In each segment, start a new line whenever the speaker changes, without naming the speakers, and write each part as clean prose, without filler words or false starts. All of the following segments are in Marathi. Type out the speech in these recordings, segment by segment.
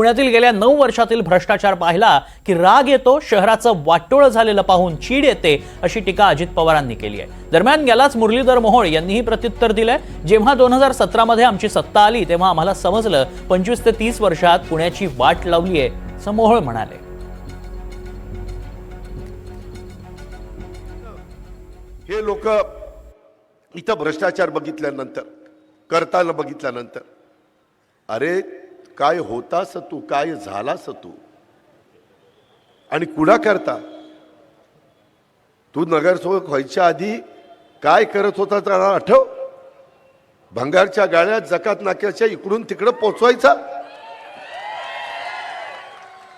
पुण्यातील गेल्या 9 वर्षातील भ्रष्टाचार पाहिला की राग येतो, शहराचं वाटोळं झालेलं पाहून चीड येते, अशी टीका अजित पवारांनी केली आहे। दरम्यान यालाच मुरलीधर मोहोळ यांनीही प्रत्युत्तर दिलंय। जेव्हा 2017 मध्ये आमची सत्ता आली तेव्हा आम्हाला समजलं 25 ते 30 वर्षात पुण्याची वाट लावली आहे, असं मोहोळ म्हणाले।
हे लोक इथं भ्रष्टाचार बघितल्यानंतर, करताना बघितल्यानंतर, अरे काय होतास तू, काय झालास तू आणि कुणा करता तू नगरसेवक व्हायच्या आधी काय करत होता त्याला आठव? भंगारच्या गाड्या जकात नाक्याच्या इकडून तिकडे पोचवायचा।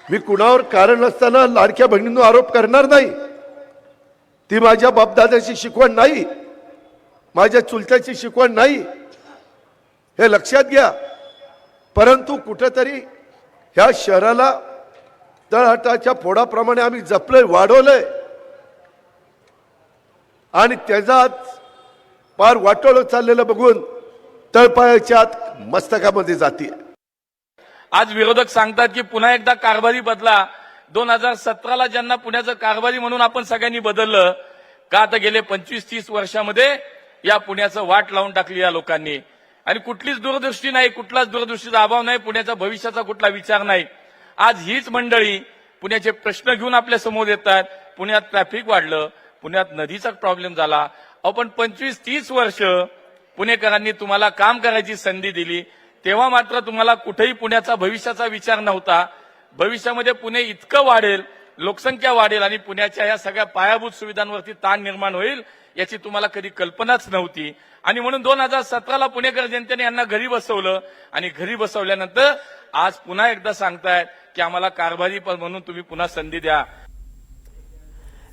मी कुणावर कारण नसताना लाडक्या बहिणींवर आरोप करणार नाही। ती माझ्या बापदादाची शिकवण नाही, माझ्या चुलत्याची शिकवण नाही, हे लक्षात घ्या। परंतु कुठेतरी ह्या शहराला तळहाताच्या फोडाप्रमाणे आम्ही जपलंय, वाढवलंय आणि त्याचाच पार वाटोळं चाललेलं बघून तळपायाच्या आत मस्तकामध्ये जाते।
आज विरोधक सांगतात की पुन्हा एकदा कारभारी बदला। 2017ला ज्यांना पुण्याचं कारभारी म्हणून आपण सगळ्यांनी बदललं का, आता गेले 25-30 वर्षामध्ये या पुण्याचं वाट लावून टाकली या लोकांनी आणि कुठलीच दूरदृष्टी नाही, कुठलाच दूरदृष्टीचा अभाव नाही, पुण्याच्या भविष्याचा कुठला विचार नाही। आज हीच मंडळी पुण्याचे प्रश्न घेऊन आपल्या समोर येतात। पुण्यात ट्रॅफिक वाढलं, पुण्यात नदीचा प्रॉब्लेम झाला, आपण 25-30 वर्ष पुणेकरांनी तुम्हाला काम करायची संधी दिली, तेव्हा मात्र तुम्हाला कुठेही पुण्याचा भविष्याचा विचार नव्हता। भविष्यामध्ये पुणे इतकं वाढेल, लोकसंख्या वाढेल आणि पुण्याच्या या सगळ्या पायाभूत सुविधांवरती ताण निर्माण होईल याची तुम्हाला कधी कल्पनाच नव्हती। आणि म्हणून 2017ला पुणेकर जनतेने यांना घरी बसवलं आणि घरी बसवल्यानंतर आज पुन्हा एकदा सांगतायत की आम्हाला कारभारी म्हणून तुम्ही पुन्हा संधी द्या।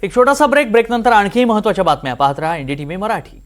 एक छोटासा ब्रेक, ब्रेकनंतर आणखी महत्त्वाच्या बातम्या पाहत रहा NDTV मराठी।